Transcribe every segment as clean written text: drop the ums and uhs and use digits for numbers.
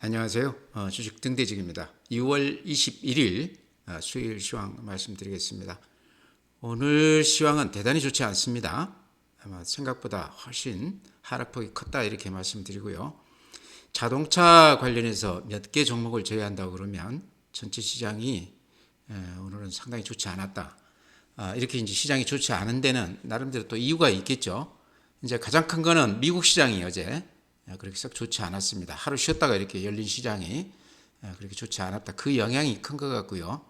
안녕하세요. 주식 등대직입니다. 2월 21일 수요일 시황 말씀드리겠습니다. 오늘 시황은 대단히 좋지 않습니다. 아마 생각보다 훨씬 하락폭이 컸다 이렇게 말씀드리고요. 자동차 관련해서 몇 개 종목을 제외한다고 그러면 전체 시장이 오늘은 상당히 좋지 않았다. 이렇게 이제 시장이 좋지 않은 데는 나름대로 또 이유가 있겠죠. 이제 가장 큰 거는 미국 시장이 어제 그렇게 썩 좋지 않았습니다. 하루 쉬었다가 이렇게 열린 시장이 그렇게 좋지 않았다. 그 영향이 큰 것 같고요.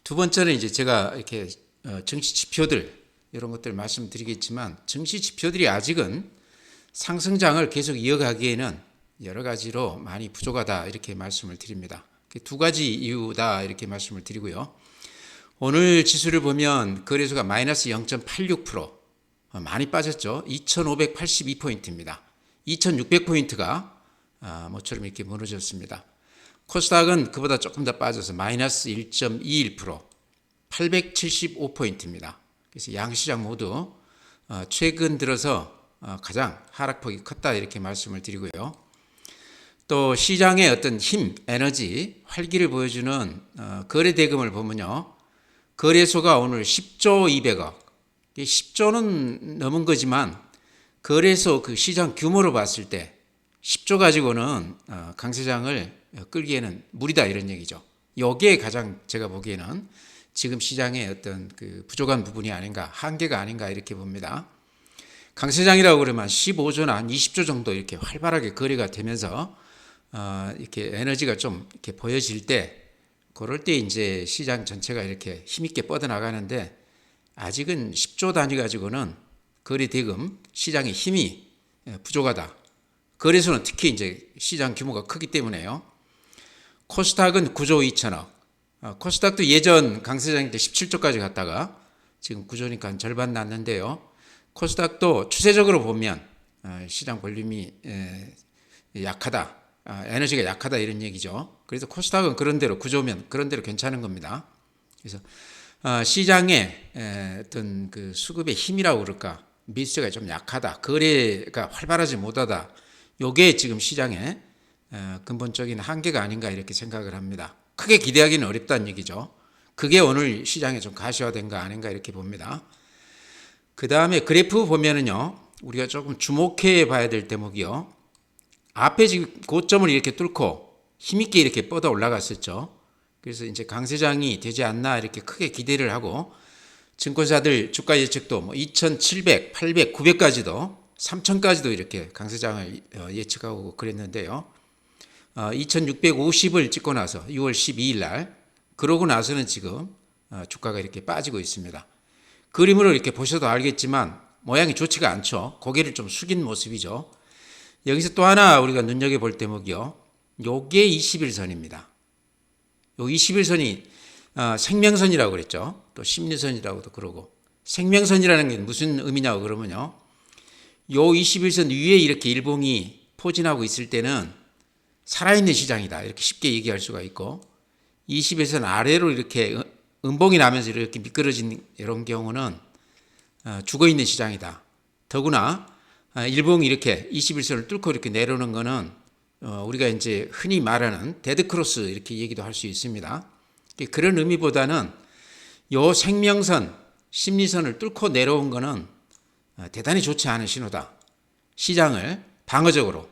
두 번째는 이제 제가 이렇게 증시 지표들 이런 것들 말씀드리겠지만 증시 지표들이 아직은 상승장을 계속 이어가기에는 여러 가지로 많이 부족하다 이렇게 말씀을 드립니다. 두 가지 이유다 이렇게 말씀을 드리고요. 오늘 지수를 보면 거래소가 마이너스 0.86% 많이 빠졌죠. 2582포인트입니다. 2600포인트가 모처럼 이렇게 무너졌습니다. 코스닥은 그보다 조금 더 빠져서 마이너스 1.21% 875포인트입니다. 그래서 양시장 모두 최근 들어서 가장 하락폭이 컸다 이렇게 말씀을 드리고요. 또 시장의 어떤 힘, 에너지, 활기를 보여주는 거래 대금을 보면요. 거래소가 오늘 10조 200억, 10조는 넘은 거지만 거래소 그 시장 규모로 봤을 때 10조 가지고는 강세장을 끌기에는 무리다 이런 얘기죠. 여기에 가장 제가 보기에는 지금 시장의 어떤 그 부족한 부분이 아닌가, 한계가 아닌가 이렇게 봅니다. 강세장이라고 그러면 15조나 한 20조 정도 이렇게 활발하게 거래가 되면서 이렇게 에너지가 좀 이렇게 보여질 때 그럴 때 이제 시장 전체가 이렇게 힘있게 뻗어나가는데 아직은 10조 단위 가지고는 거래 대금 시장의 힘이 부족하다. 거래소는 특히 이제 시장 규모가 크기 때문에요. 코스닥은 9조 2천억. 코스닥도 예전 강세장일 때 17조까지 갔다가 지금 9조니까 절반 났는데요. 코스닥도 추세적으로 보면 시장 볼륨이 약하다. 에너지가 약하다 이런 얘기죠. 그래서 코스닥은 그런 대로 9조면 그런 대로 괜찮은 겁니다. 그래서 시장의 어떤 그 수급의 힘이라고 그럴까? 미수가 좀 약하다. 거래가 활발하지 못하다. 요게 지금 시장의 근본적인 한계가 아닌가 이렇게 생각을 합니다. 크게 기대하기는 어렵다는 얘기죠. 그게 오늘 시장에 좀 가시화된 거 아닌가 이렇게 봅니다. 그 다음에 그래프 보면은요, 우리가 조금 주목해 봐야 될 대목이요. 앞에 지금 고점을 이렇게 뚫고 힘있게 이렇게 뻗어 올라갔었죠. 그래서 이제 강세장이 되지 않나 이렇게 크게 기대를 하고 증권사들 주가 예측도 뭐 2,700, 800, 900까지도 3,000까지도 이렇게 강세장을 예측하고 그랬는데요. 2,650을 찍고 나서 6월 12일 날 그러고 나서는 지금 주가가 이렇게 빠지고 있습니다. 그림으로 이렇게 보셔도 알겠지만 모양이 좋지가 않죠. 고개를 좀 숙인 모습이죠. 여기서 또 하나 우리가 눈여겨볼 대목이요. 요게 21선입니다. 요 21선이 생명선이라고 그랬죠. 또 심리선이라고도 그러고. 생명선이라는 게 무슨 의미냐고 그러면요. 요 21선 위에 이렇게 일봉이 포진하고 있을 때는 살아있는 시장이다. 이렇게 쉽게 얘기할 수가 있고 21선 아래로 이렇게 음봉이 나면서 이렇게 미끄러진 이런 경우는 죽어있는 시장이다. 더구나 일봉이 이렇게 21선을 뚫고 이렇게 내려오는 거는 우리가 이제 흔히 말하는 데드크로스 이렇게 얘기도 할 수 있습니다. 그런 의미보다는 요 생명선, 심리선을 뚫고 내려온 거는 대단히 좋지 않은 신호다. 시장을 방어적으로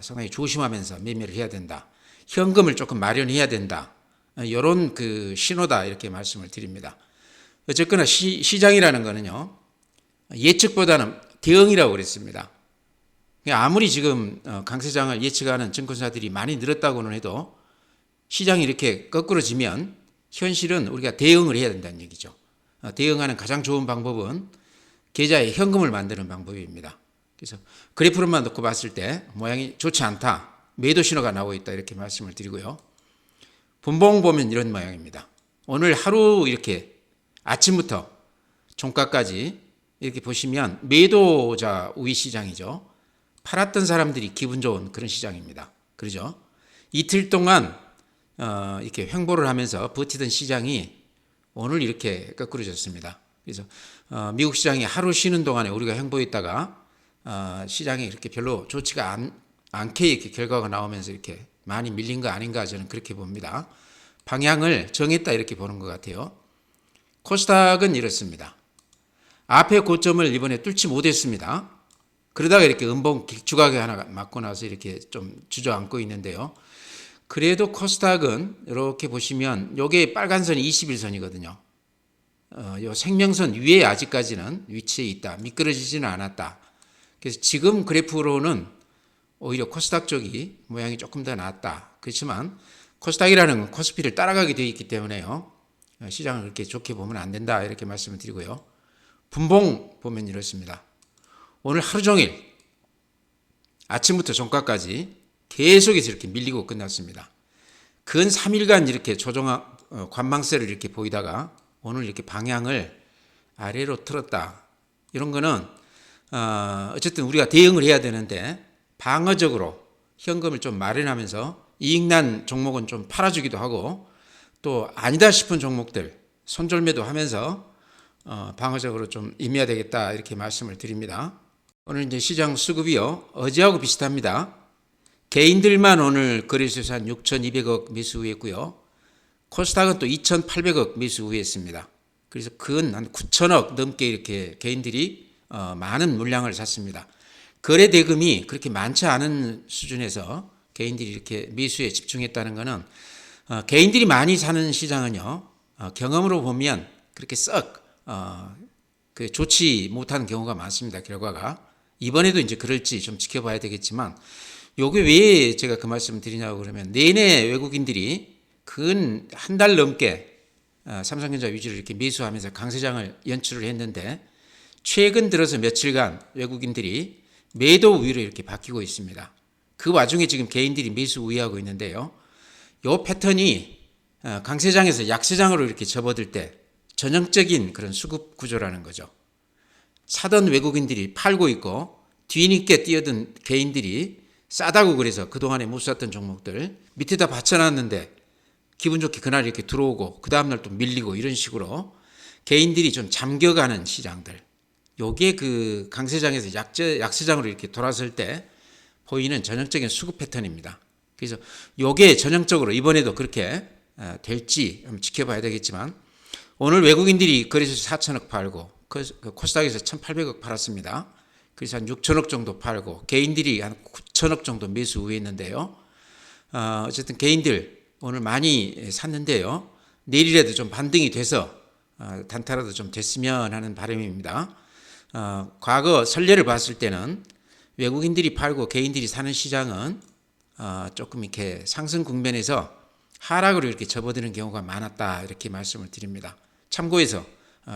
상당히 조심하면서 매매를 해야 된다. 현금을 조금 마련해야 된다. 이런 그 신호다 이렇게 말씀을 드립니다. 어쨌거나 시장이라는 거는요. 예측보다는 대응이라고 그랬습니다. 아무리 지금 강세장을 예측하는 증권사들이 많이 늘었다고는 해도 시장이 이렇게 거꾸로지면 현실은 우리가 대응을 해야 된다는 얘기죠. 대응하는 가장 좋은 방법은 계좌에 현금을 만드는 방법입니다. 그래서 그래프로만 놓고 봤을 때 모양이 좋지 않다. 매도 신호가 나오고 있다 이렇게 말씀을 드리고요. 분봉 보면 이런 모양입니다. 오늘 하루 이렇게 아침부터 종가까지 이렇게 보시면 매도자 우위 시장이죠. 팔았던 사람들이 기분 좋은 그런 시장입니다. 그러죠? 이틀 동안 이렇게 횡보를 하면서 버티던 시장이 오늘 이렇게 거꾸로졌습니다. 그래서 미국 시장이 하루 쉬는 동안에 우리가 횡보했다가 시장이 이렇게 별로 좋지가 않게 이렇게 결과가 나오면서 이렇게 많이 밀린 거 아닌가 저는 그렇게 봅니다. 방향을 정했다 이렇게 보는 것 같아요. 코스닥은 이렇습니다. 앞에 고점을 이번에 뚫지 못했습니다. 그러다가 이렇게 음봉 길쭉하게 하나 맞고 나서 이렇게 좀 주저앉고 있는데요. 그래도 코스닥은 이렇게 보시면 요게 빨간 선이 21선이거든요. 요 생명선 위에 아직까지는 위치해 있다. 미끄러지지는 않았다. 그래서 지금 그래프로는 오히려 코스닥 쪽이 모양이 조금 더 낫다. 그렇지만 코스닥이라는 건 코스피를 따라가게 되어 있기 때문에요. 시장을 그렇게 좋게 보면 안 된다. 이렇게 말씀을 드리고요. 분봉 보면 이렇습니다. 오늘 하루 종일 아침부터 종가까지 계속해서 이렇게 밀리고 끝났습니다. 근 3일간 이렇게 관망세를 이렇게 보이다가 오늘 이렇게 방향을 아래로 틀었다. 이런 거는 어쨌든 우리가 대응을 해야 되는데 방어적으로 현금을 좀 마련하면서 이익난 종목은 좀 팔아주기도 하고 또 아니다 싶은 종목들 손절매도 하면서 방어적으로 좀 임해야 되겠다 이렇게 말씀을 드립니다. 오늘 이제 시장 수급이요 어제하고 비슷합니다. 개인들만 오늘 거래소에서 한 6,200억 매수했고요. 코스닥은 또 2,800억 매수했습니다. 그래서 근 한 9천억 넘게 이렇게 개인들이 많은 물량을 샀습니다. 거래 대금이 그렇게 많지 않은 수준에서 개인들이 이렇게 매수에 집중했다는 것은 개인들이 많이 사는 시장은요 경험으로 보면 그렇게 썩 좋지 못한 경우가 많습니다. 결과가 이번에도 이제 그럴지 좀 지켜봐야 되겠지만 요게 왜 제가 그 말씀을 드리냐고 그러면 내내 외국인들이 근 한 달 넘게 삼성전자 위주로 이렇게 매수하면서 강세장을 연출을 했는데 최근 들어서 며칠간 외국인들이 매도 우위로 이렇게 바뀌고 있습니다. 그 와중에 지금 개인들이 매수 우위하고 있는데요. 요 패턴이 강세장에서 약세장으로 이렇게 접어들 때 전형적인 그런 수급 구조라는 거죠. 사던 외국인들이 팔고 있고 뒤늦게 뛰어든 개인들이 싸다고 그래서 그동안에 못 샀던 종목들 밑에다 받쳐놨는데 기분 좋게 그날 이렇게 들어오고 그 다음날 또 밀리고 이런 식으로 개인들이 좀 잠겨가는 시장들 요게 그 강세장에서 약세장으로 이렇게 돌아설 때 보이는 전형적인 수급 패턴입니다. 그래서 요게 전형적으로 이번에도 그렇게 될지 지켜봐야 되겠지만 오늘 외국인들이 거래소에서 4천억 팔고 코스닥에서 1,800억 팔았습니다. 그래서 한 6천억 정도 팔고 개인들이 한 9천억 정도 매수 우회했는데요. 어쨌든 개인들 오늘 많이 샀는데요. 내일이라도 좀 반등이 돼서 단타라도 좀 됐으면 하는 바람입니다. 과거 선례를 봤을 때는 외국인들이 팔고 개인들이 사는 시장은 조금 이렇게 상승 국면에서 하락으로 이렇게 접어드는 경우가 많았다 이렇게 말씀을 드립니다. 참고해서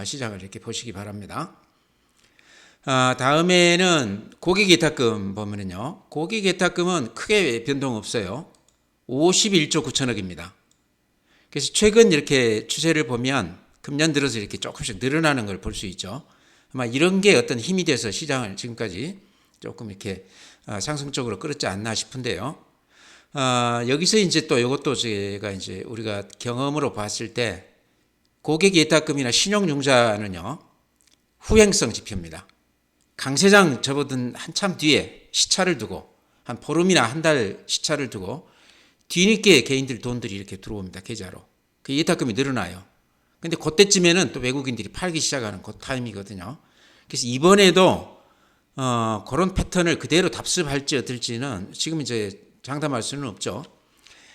시장을 이렇게 보시기 바랍니다. 다음에는 고객예탁금 보면은요. 고객예탁금은 크게 변동 없어요. 51조 9천억입니다. 그래서 최근 이렇게 추세를 보면 금년 들어서 이렇게 조금씩 늘어나는 걸 볼 수 있죠. 아마 이런 게 어떤 힘이 돼서 시장을 지금까지 조금 이렇게 상승적으로 끌었지 않나 싶은데요. 여기서 이제 또 이것도 제가 이제 우리가 경험으로 봤을 때 고객예탁금이나 신용융자는요 후행성 지표입니다. 강세장 접어든 한참 뒤에 시차를 두고 한 보름이나 한 달 시차를 두고 뒤늦게 개인들 돈들이 이렇게 들어옵니다. 계좌로. 그 예탁금이 늘어나요. 근데 그때쯤에는 또 외국인들이 팔기 시작하는 그 타임이거든요. 그래서 이번에도 그런 패턴을 그대로 답습할지 어떨지는 지금 이제 장담할 수는 없죠.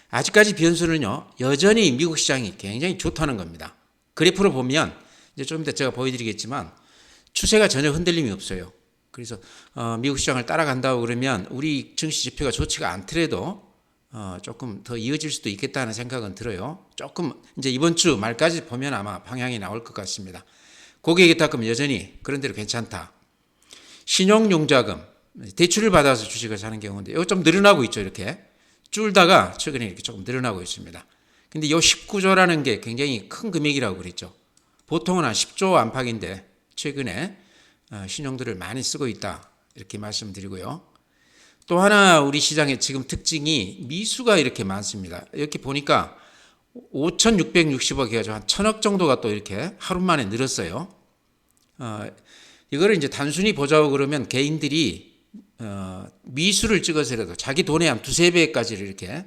아직까지 변수는요. 여전히 미국 시장이 굉장히 좋다는 겁니다. 그래프로 보면 이제 좀 이따 제가 보여드리겠지만 추세가 전혀 흔들림이 없어요. 그래서 미국 시장을 따라간다고 그러면 우리 증시 지표가 좋지가 않더라도 조금 더 이어질 수도 있겠다는 생각은 들어요. 조금 이제 이번 주 말까지 보면 아마 방향이 나올 것 같습니다. 고객예탁금 여전히 그런 대로 괜찮다. 신용융자금 대출을 받아서 주식을 사는 경우인데 이거 좀 늘어나고 있죠. 이렇게 줄다가 최근에 이렇게 조금 늘어나고 있습니다. 근데 이 19조라는 게 굉장히 큰 금액이라고 그랬죠. 보통은 한 10조 안팎인데 최근에 신용들을 많이 쓰고 있다 이렇게 말씀드리고요. 또 하나 우리 시장의 지금 특징이 미수가 이렇게 많습니다. 이렇게 보니까 5,660억 해가지고 한 1,000억 정도가 또 이렇게 하루 만에 늘었어요. 이거를 이제 단순히 보자고 그러면 개인들이 미수를 찍어서라도 자기 돈의 한 두세 배까지를 이렇게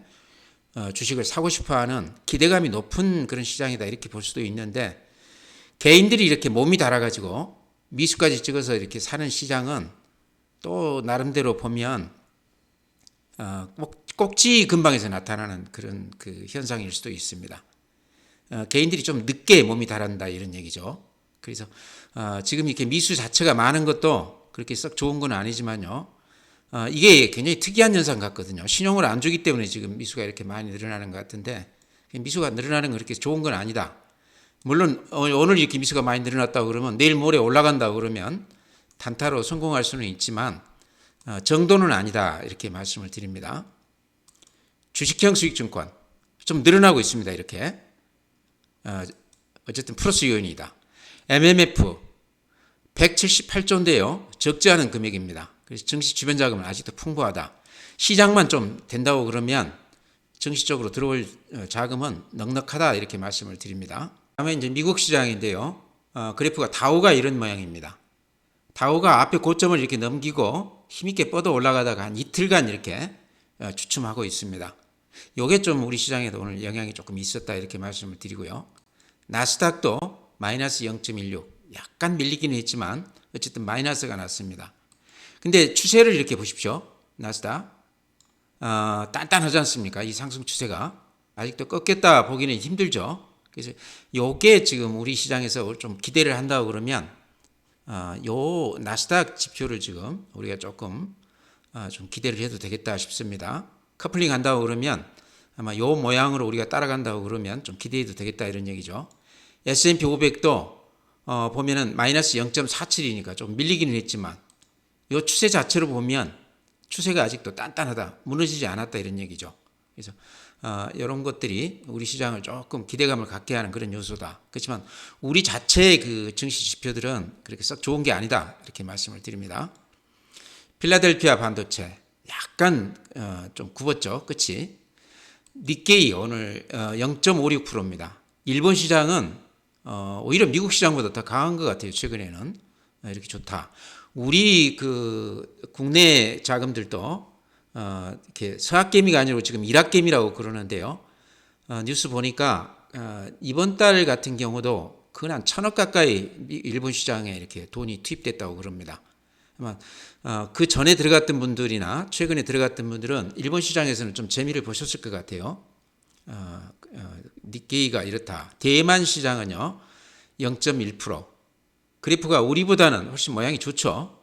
주식을 사고 싶어하는 기대감이 높은 그런 시장이다 이렇게 볼 수도 있는데 개인들이 이렇게 몸이 달아가지고 미수까지 찍어서 이렇게 사는 시장은 또 나름대로 보면 꼭지 근방에서 나타나는 그런 그 현상일 수도 있습니다. 개인들이 좀 늦게 몸이 달한다 이런 얘기죠. 그래서 지금 이렇게 미수 자체가 많은 것도 그렇게 썩 좋은 건 아니지만요. 이게 굉장히 특이한 현상 같거든요. 신용을 안 주기 때문에 지금 미수가 이렇게 많이 늘어나는 것 같은데 미수가 늘어나는 건 그렇게 좋은 건 아니다. 물론 오늘 이렇게 미수가 많이 늘어났다고 그러면 내일 모레 올라간다고 그러면 단타로 성공할 수는 있지만 정도는 아니다 이렇게 말씀을 드립니다. 주식형 수익증권 좀 늘어나고 있습니다. 이렇게 어쨌든 플러스 요인이다. MMF 178조인데요. 적지 않은 금액입니다. 그래서 증시 주변 자금은 아직도 풍부하다. 시장만 좀 된다고 그러면 증시 쪽으로 들어올 자금은 넉넉하다 이렇게 말씀을 드립니다. 다음에 이제 미국 시장인데요. 그래프가 다우가 이런 모양입니다. 다우가 앞에 고점을 이렇게 넘기고 힘있게 뻗어 올라가다가 한 이틀간 이렇게 주춤하고 있습니다. 요게 좀 우리 시장에도 오늘 영향이 조금 있었다 이렇게 말씀을 드리고요. 나스닥도 마이너스 0.16 약간 밀리기는 했지만 어쨌든 마이너스가 났습니다. 근데 추세를 이렇게 보십시오. 나스닥 단단하지 않습니까? 이 상승 추세가 아직도 꺾였다 보기는 힘들죠. 그래서 요게 지금 우리 시장에서 좀 기대를 한다고 그러면 요 나스닥 지표를 지금 우리가 조금 좀 기대를 해도 되겠다 싶습니다. 커플링 한다고 그러면 아마 요 모양으로 우리가 따라간다고 그러면 좀 기대해도 되겠다 이런 얘기죠. S&P 500도 보면은 마이너스 0.47이니까 좀 밀리기는 했지만 요 추세 자체로 보면 추세가 아직도 단단하다, 무너지지 않았다 이런 얘기죠. 그래서 이런 것들이 우리 시장을 조금 기대감을 갖게 하는 그런 요소다. 그렇지만 우리 자체의 그 증시 지표들은 그렇게 썩 좋은 게 아니다 이렇게 말씀을 드립니다. 필라델피아 반도체 약간 좀 굽었죠, 끝이. 니케이 오늘 0.56%입니다. 일본 시장은 오히려 미국 시장보다 더 강한 것 같아요. 최근에는 이렇게 좋다. 우리 그 국내 자금들도 이렇게 서학개미가 아니고 지금 일학개미라고 그러는데요. 뉴스 보니까 이번 달 같은 경우도 근 한 1,000억 가까이 일본 시장에 이렇게 돈이 투입됐다고 그럽니다. 아마 그 전에 들어갔던 분들이나 최근에 들어갔던 분들은 일본 시장에서는 좀 재미를 보셨을 것 같아요. 니케이가 이렇다. 대만 시장은요 0.1%. 그래프가 우리보다는 훨씬 모양이 좋죠.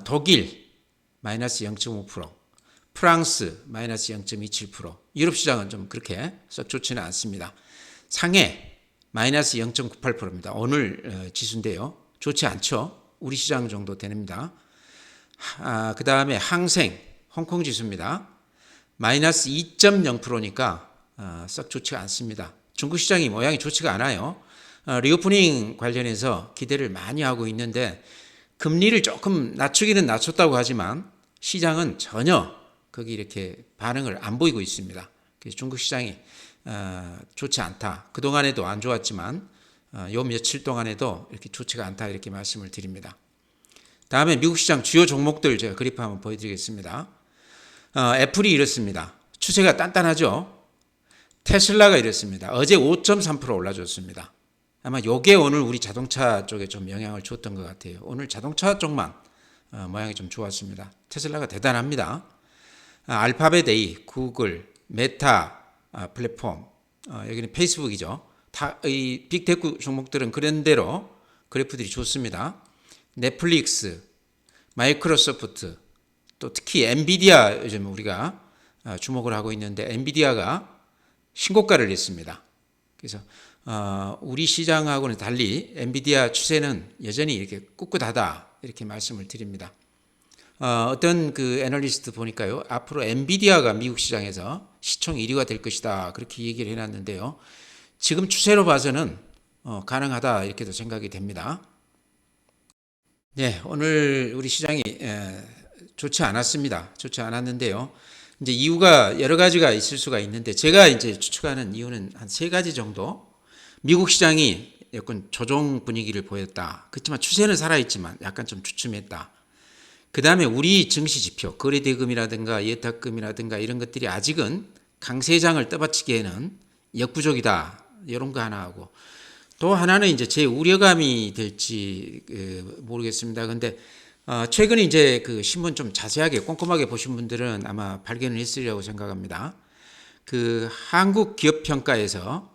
독일 마이너스 0.5%, 프랑스 마이너스 0.27%, 유럽 시장은 좀 그렇게 썩 좋지는 않습니다. 상해 마이너스 0.98%입니다. 오늘 지수인데요. 좋지 않죠. 우리 시장 정도 됩니다. 그 다음에 항생 홍콩 지수입니다. 마이너스 2.0%니까 썩 좋지가 않습니다. 중국 시장이 모양이 좋지가 않아요. 리오프닝 관련해서 기대를 많이 하고 있는데 금리를 조금 낮추기는 낮췄다고 하지만 시장은 전혀 거기 이렇게 반응을 안 보이고 있습니다. 그래서 중국 시장이 좋지 않다. 그동안에도 안 좋았지만 요 며칠 동안에도 이렇게 좋지가 않다 이렇게 말씀을 드립니다. 다음에 미국 시장 주요 종목들 제가 그래프 한번 보여드리겠습니다. 애플이 이렇습니다. 추세가 단단하죠. 테슬라가 이렇습니다. 어제 5.3% 올라줬습니다. 아마 요게 오늘 우리 자동차 쪽에 좀 영향을 줬던 것 같아요. 오늘 자동차 쪽만 모양이 좀 좋았습니다. 테슬라가 대단합니다. 알파벳 A, 구글, 메타 플랫폼, 여기는 페이스북이죠. 다 이 빅테크 종목들은 그런 대로 그래프들이 좋습니다. 넷플릭스, 마이크로소프트, 또 특히 엔비디아 요즘 우리가 주목을 하고 있는데 엔비디아가 신고가를 냈습니다. 그래서 우리 시장하고는 달리 엔비디아 추세는 여전히 이렇게 꿋꿋하다 이렇게 말씀을 드립니다. 어떤 그 애널리스트 보니까요, 앞으로 엔비디아가 미국 시장에서 시총 1위가 될 것이다 그렇게 얘기를 해놨는데요. 지금 추세로 봐서는 가능하다 이렇게도 생각이 됩니다. 네, 오늘 우리 시장이 좋지 않았습니다. 좋지 않았는데요. 이제 이유가 여러 가지가 있을 수가 있는데 제가 이제 추측하는 이유는 한 세 가지 정도. 미국 시장이 약간 조정 분위기를 보였다. 그렇지만 추세는 살아있지만 약간 좀 주춤했다. 그 다음에 우리 증시 지표, 거래대금이라든가 예탁금이라든가 이런 것들이 아직은 강세장을 떠받치기에는 역부족이다. 이런 거 하나 하고 또 하나는 이제 제 우려감이 될지 모르겠습니다. 근데 최근에 이제 그 신문 좀 자세하게 꼼꼼하게 보신 분들은 아마 발견을 했으리라고 생각합니다. 그 한국기업평가에서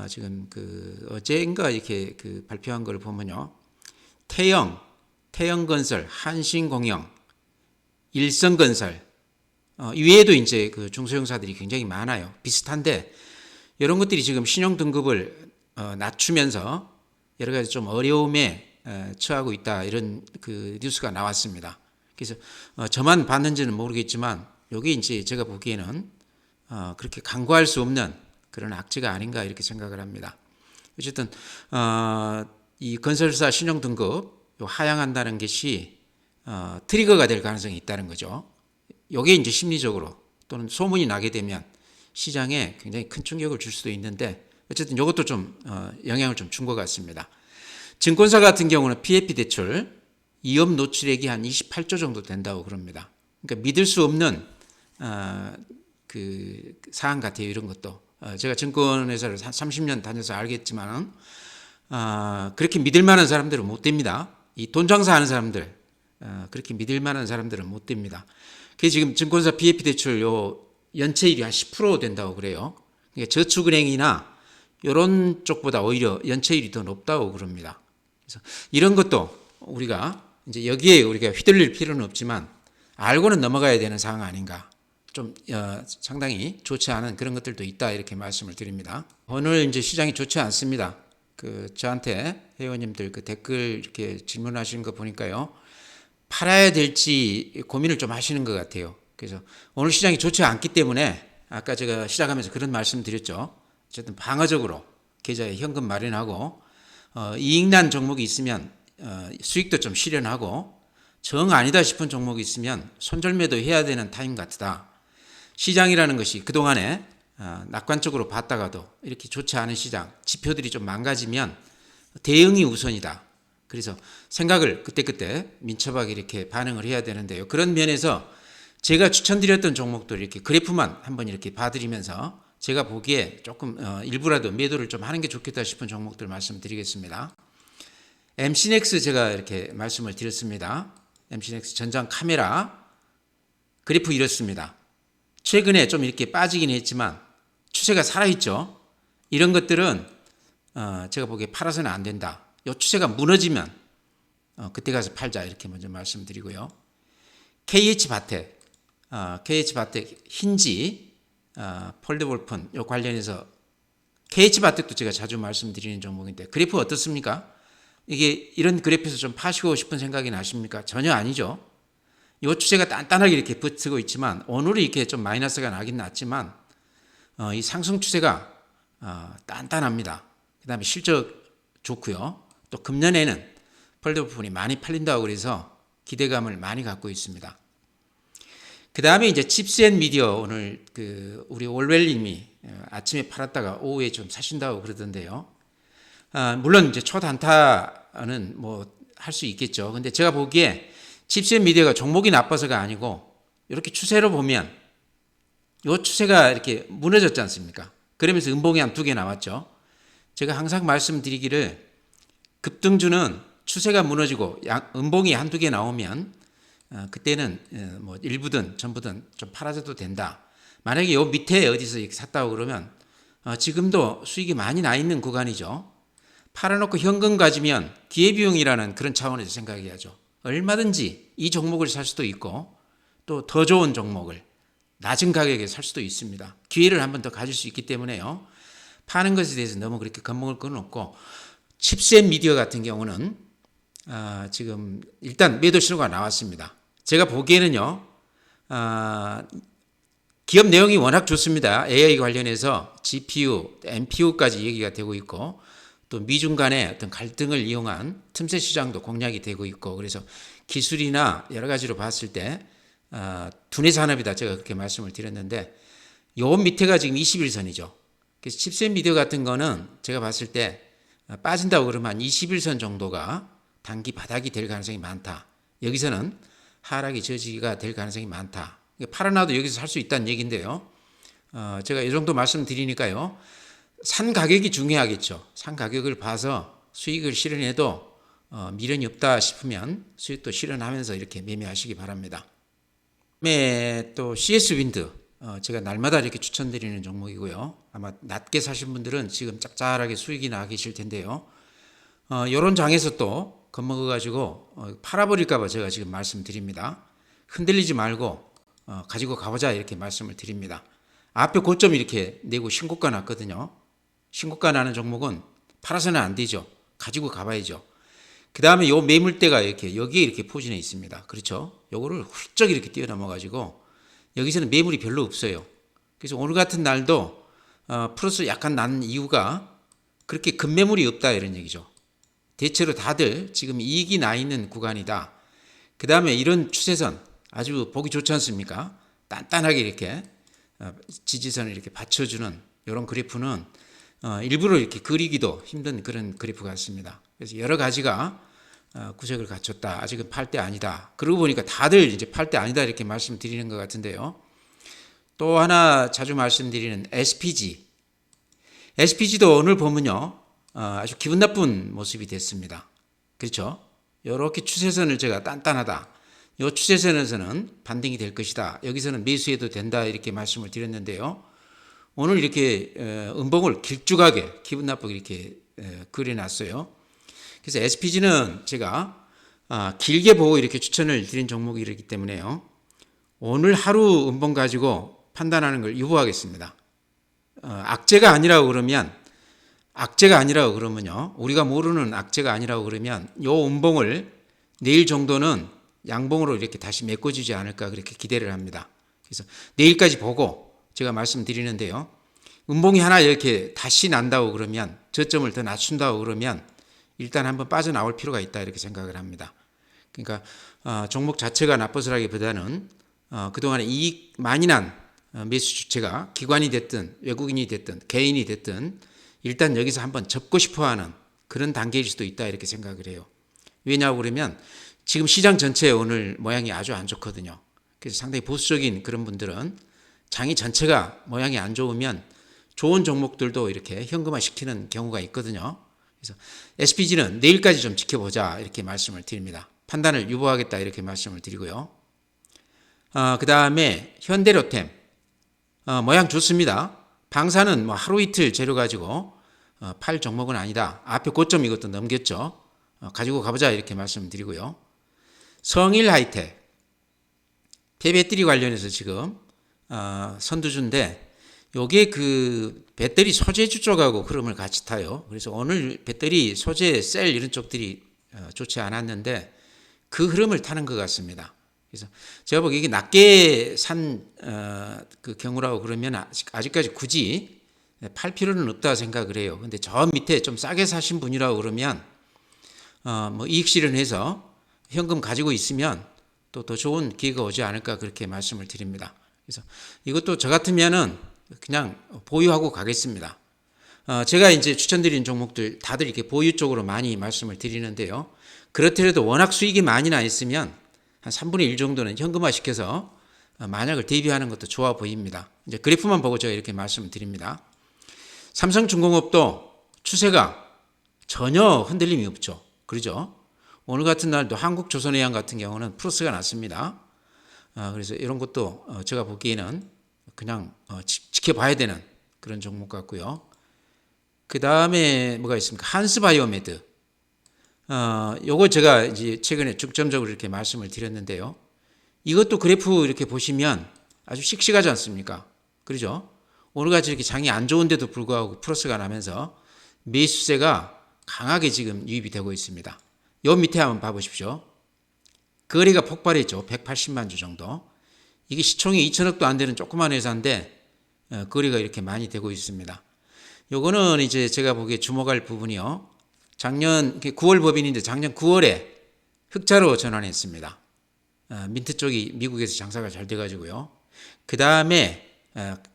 지금 그 어제인가 이렇게 그 발표한 걸 보면요. 태영건설, 한신공영, 일성건설 이외에도 이제 그 중소형사들이 굉장히 많아요. 비슷한데 이런 것들이 지금 신용 등급을 낮추면서 여러 가지 좀 어려움에 처하고 있다 이런 그 뉴스가 나왔습니다. 그래서 저만 봤는지는 모르겠지만 여기 이제 제가 보기에는 그렇게 간과할 수 없는 그런 악재가 아닌가 이렇게 생각을 합니다. 어쨌든 이 건설사 신용 등급 하향한다는 것이 트리거가 될 가능성이 있다는 거죠. 이게 이제 심리적으로 또는 소문이 나게 되면 시장에 굉장히 큰 충격을 줄 수도 있는데 어쨌든 이것도 좀 영향을 좀 준 것 같습니다. 증권사 같은 경우는 PF 대출 위협 노출액이 한 28조 정도 된다고 그럽니다. 그러니까 믿을 수 없는 그 사안 같아요. 이런 것도 제가 증권회사를 30년 다녀서 알겠지만 그렇게 믿을 만한 사람들은 못 됩니다. 이 돈 장사하는 사람들 그렇게 믿을 만한 사람들은 못 됩니다. 그래서 지금 증권사 PF 대출 요 연체율이 한 10% 된다고 그래요. 그러니까 저축은행이나 이런 쪽보다 오히려 연체율이 더 높다고 그럽니다. 그래서 이런 것도 우리가 이제 여기에 우리가 휘둘릴 필요는 없지만 알고는 넘어가야 되는 상황 아닌가. 좀 상당히 좋지 않은 그런 것들도 있다 이렇게 말씀을 드립니다. 오늘 이제 시장이 좋지 않습니다. 그 저한테 회원님들 그 댓글 이렇게 질문하시는 거 보니까요. 팔아야 될지 고민을 좀 하시는 것 같아요. 그래서 오늘 시장이 좋지 않기 때문에 아까 제가 시작하면서 그런 말씀 드렸죠. 어쨌든 방어적으로 계좌에 현금 마련하고 이익난 종목이 있으면 수익도 좀 실현하고 정 아니다 싶은 종목이 있으면 손절매도 해야 되는 타임 같다. 시장이라는 것이 그동안에 낙관적으로 봤다가도 이렇게 좋지 않은 시장, 지표들이 좀 망가지면 대응이 우선이다. 그래서 생각을 그때그때 민첩하게 이렇게 반응을 해야 되는데요. 그런 면에서 제가 추천드렸던 종목들 이렇게 그래프만 한번 이렇게 봐드리면서 제가 보기에 조금 일부라도 매도를 좀 하는 게 좋겠다 싶은 종목들 말씀드리겠습니다. MC넥스 제가 이렇게 말씀을 드렸습니다. MC넥스 전장 카메라 그래프 이렇습니다. 최근에 좀 이렇게 빠지긴 했지만 추세가 살아있죠. 이런 것들은 제가 보기에 팔아서는 안 된다. 이 추세가 무너지면 그때 가서 팔자 이렇게 먼저 말씀드리고요. KH바텍, KH바텍 힌지, 폴드볼폰 이 관련해서 KH바텍도 제가 자주 말씀드리는 종목인데 그래프 어떻습니까? 이게 이런 그래프에서 좀 파시고 싶은 생각이 나십니까? 전혀 아니죠. 이 추세가 단단하게 이렇게 붙고 있지만 오늘은 이렇게 좀 마이너스가 나긴 났지만 이 상승 추세가 단단합니다. 그 다음에 실적 좋고요. 또 금년에는 폴더 부분이 많이 팔린다고 그래서 기대감을 많이 갖고 있습니다. 그 다음에 이제 칩스앤미디어 오늘 그 우리 올웰님이 아침에 팔았다가 오후에 좀 사신다고 그러던데요. 물론 이제 초단타는 뭐 할 수 있겠죠. 근데 제가 보기에 칩스앤미디어가 종목이 나빠서가 아니고 이렇게 추세로 보면 이 추세가 이렇게 무너졌지 않습니까? 그러면서 음봉이 한 2개 나왔죠. 제가 항상 말씀드리기를 급등주는 추세가 무너지고 음봉이 한두 개 나오면 그때는 뭐 일부든 전부든 좀 팔아줘도 된다. 만약에 요 밑에 어디서 이렇게 샀다고 그러면 지금도 수익이 많이 나 있는 구간이죠. 팔아놓고 현금 가지면 기회비용이라는 그런 차원에서 생각해야죠. 얼마든지 이 종목을 살 수도 있고 또 더 좋은 종목을 낮은 가격에 살 수도 있습니다. 기회를 한 번 더 가질 수 있기 때문에요. 파는 것에 대해서 너무 그렇게 겁먹을 건 없고 칩스앤미디어 같은 경우는 지금 일단 매도 신호가 나왔습니다. 제가 보기에는요. 기업 내용이 워낙 좋습니다. AI 관련해서 GPU, NPU까지 얘기가 되고 있고 또 미중 간의 어떤 갈등을 이용한 틈새 시장도 공략이 되고 있고 그래서 기술이나 여러 가지로 봤을 때 두뇌 산업이다 제가 그렇게 말씀을 드렸는데 요 밑에가 지금 21선이죠. 그래서 칩스앤미디어 같은 거는 제가 봤을 때 빠진다고 그러면 한 21선 정도가 단기 바닥이 될 가능성이 많다. 여기서는 하락이 저지가 될 가능성이 많다. 팔아놔도 여기서 살 수 있다는 얘기인데요. 제가 이 정도 말씀드리니까요. 산 가격이 중요하겠죠. 산 가격을 봐서 수익을 실현해도 미련이 없다 싶으면 수익도 실현하면서 이렇게 매매하시기 바랍니다. 또 CS 윈드 제가 날마다 이렇게 추천드리는 종목이고요. 아마 낮게 사신 분들은 지금 짭짤하게 수익이 나 계실 텐데요. 이런 장에서 또 겁먹어 가지고 팔아버릴까 봐 제가 지금 말씀드립니다. 흔들리지 말고 가지고 가보자 이렇게 말씀을 드립니다. 앞에 고점 이렇게 내고 신고가 났거든요. 신고가 나는 종목은 팔아서는 안 되죠. 가지고 가봐야죠. 그 다음에 요 매물대가 이렇게 여기에 이렇게 포진해 있습니다. 그렇죠? 요거를 훌쩍 이렇게 뛰어넘어 가지고 여기서는 매물이 별로 없어요. 그래서 오늘 같은 날도 플러스 약간 난 이유가 그렇게 급매물이 없다 이런 얘기죠. 대체로 다들 지금 이익이 나 있는 구간이다. 그 다음에 이런 추세선 아주 보기 좋지 않습니까? 단단하게 이렇게 지지선을 이렇게 받쳐주는 이런 그래프는 일부러 이렇게 그리기도 힘든 그런 그래프 같습니다. 그래서 여러 가지가 구색을 갖췄다. 아직은 팔 때 아니다. 그러고 보니까 다들 이제 팔 때 아니다 이렇게 말씀드리는 것 같은데요. 또 하나 자주 말씀드리는 SPG. SPG도 오늘 보면요. 아주 기분 나쁜 모습이 됐습니다. 그렇죠? 이렇게 추세선을 제가 단단하다. 이 추세선에서는 반등이 될 것이다. 여기서는 매수해도 된다 이렇게 말씀을 드렸는데요. 오늘 이렇게 음봉을 길쭉하게 기분 나쁘게 이렇게 그려놨어요. 그래서 SPG는 제가 길게 보고 이렇게 추천을 드린 종목이기 때문에요. 오늘 하루 음봉 가지고 판단하는 걸 유보하겠습니다. 악재가 아니라고 그러면요. 우리가 모르는 악재가 아니라고 그러면 요 음봉을 내일 정도는 양봉으로 이렇게 다시 메꿔주지 않을까 그렇게 기대를 합니다. 그래서 내일까지 보고 제가 말씀드리는데요. 음봉이 하나 이렇게 다시 난다고 그러면 저점을 더 낮춘다고 그러면 일단 한번 빠져나올 필요가 있다 이렇게 생각을 합니다. 그러니까 종목 자체가 나빠서라기보다는 그동안에 이익 많이 난 매수 주체가 기관이 됐든 외국인이 됐든 개인이 됐든 일단 여기서 한번 접고 싶어하는 그런 단계일 수도 있다 이렇게 생각을 해요. 왜냐하고 그러면 지금 시장 전체 오늘 모양이 아주 안 좋거든요. 그래서 상당히 보수적인 그런 분들은 장이 전체가 모양이 안 좋으면 좋은 종목들도 이렇게 현금화 시키는 경우가 있거든요. 그래서 SPG는 내일까지 좀 지켜보자 이렇게 말씀을 드립니다. 판단을 유보하겠다 이렇게 말씀을 드리고요. 그 다음에 현대로템 모양 좋습니다. 방사는 뭐 하루 이틀 재료 가지고 팔 종목은 아니다. 앞에 고점 이것도 넘겼죠. 가지고 가보자 이렇게 말씀드리고요. 성일하이텍 폐배터리 관련해서 지금 선두주인데 요게 그 배터리 소재주 쪽하고 흐름을 같이 타요. 그래서 오늘 배터리 소재 셀 이런 쪽들이 좋지 않았는데 그 흐름을 타는 것 같습니다. 그래서 제가 보기에 이게 낮게 산 그 경우라고 그러면 아직까지 굳이 팔 필요는 없다 생각을 해요. 근데 저 밑에 좀 싸게 사신 분이라고 그러면 뭐 이익 실현해서 현금 가지고 있으면 또 더 좋은 기회가 오지 않을까 그렇게 말씀을 드립니다. 그래서 이것도 저 같으면은 그냥 보유하고 가겠습니다. 제가 이제 추천드린 종목들 다들 이렇게 보유 쪽으로 많이 말씀을 드리는데요. 그렇더라도 워낙 수익이 많이 나 있으면 한 3분의 1 정도는 현금화 시켜서 만약을 대비하는 것도 좋아 보입니다. 이제 그래프만 보고 제가 이렇게 말씀을 드립니다. 삼성중공업도 추세가 전혀 흔들림이 없죠. 그러죠? 오늘 같은 날도 한국조선해양 같은 경우는 플러스가 났습니다. 그래서 이런 것도 제가 보기에는 그냥 지켜봐야 되는 그런 종목 같고요. 그 다음에 뭐가 있습니까? 한스바이오메드. 요거 제가 이제 최근에 중점적으로 이렇게 말씀을 드렸는데요. 이것도 그래프 이렇게 보시면 아주 씩씩하지 않습니까? 그러죠? 오늘같이 이렇게 장이 안 좋은데도 불구하고 플러스가 나면서 매수세가 강하게 지금 유입이 되고 있습니다. 요 밑에 한번 봐보십시오. 거래가 폭발했죠. 180만 주 정도. 이게 시총이 2천억도 안 되는 조그만 회사인데 거래가 이렇게 많이 되고 있습니다. 요거는 이제 제가 보기에 주목할 부분이요. 작년 9월 법인인데 작년 9월에 흑자로 전환했습니다. 민트 쪽이 미국에서 장사가 잘 돼가지고요. 그 다음에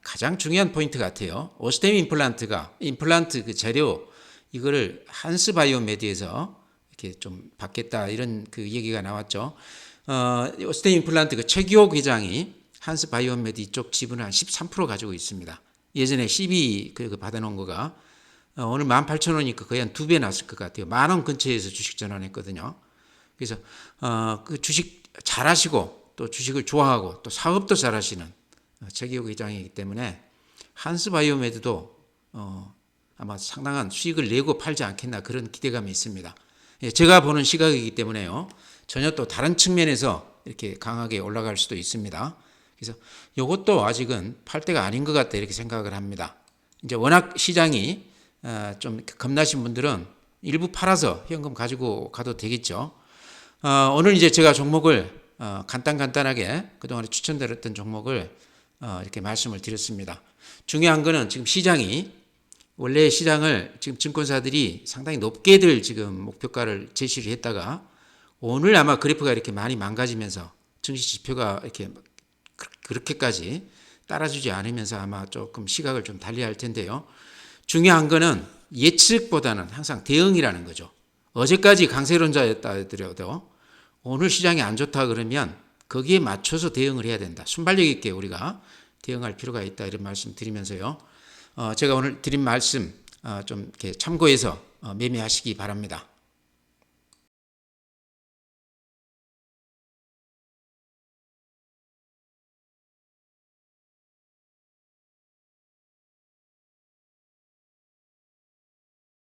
가장 중요한 포인트 같아요. 오스템 임플란트 그 재료 이거를 한스바이오메드에서 이렇게 좀 받겠다 이런 그 얘기가 나왔죠. 오스템 임플란트 그 최기호 회장이 한스 바이오메드 이쪽 지분을 한 13% 가지고 있습니다. 예전에 12 받아놓은 거가 오늘 18,000원이니까 거의 한 2배 났을 것 같아요. 10,000원 근처에서 주식 전환했거든요. 그래서 그 주식 잘하시고 또 주식을 좋아하고 또 사업도 잘하시는 최기욱 회장이기 때문에 한스 바이오메드도 아마 상당한 수익을 내고 팔지 않겠나 그런 기대감이 있습니다. 제가 보는 시각이기 때문에요. 전혀 또 다른 측면에서 이렇게 강하게 올라갈 수도 있습니다. 그래서 이것도 아직은 팔 때가 아닌 것 같다 이렇게 생각을 합니다. 이제 워낙 시장이 좀 겁나신 분들은 일부 팔아서 현금 가지고 가도 되겠죠. 오늘 이제 제가 종목을 간단하게 그동안에 추천드렸던 종목을 이렇게 말씀을 드렸습니다. 중요한 거는 지금 시장이 원래 시장을 지금 증권사들이 상당히 높게들 지금 목표가를 제시를 했다가 오늘 아마 그래프가 이렇게 많이 망가지면서 증시 지표가 이렇게 그렇게까지 따라주지 않으면서 아마 조금 시각을 좀 달리할 텐데요. 중요한 거는 예측보다는 항상 대응이라는 거죠. 어제까지 강세론자였다 하더라도 오늘 시장이 안 좋다 그러면 거기에 맞춰서 대응을 해야 된다. 순발력 있게 우리가 대응할 필요가 있다 이런 말씀 드리면서요. 제가 오늘 드린 말씀 좀 이렇게 참고해서 매매하시기 바랍니다.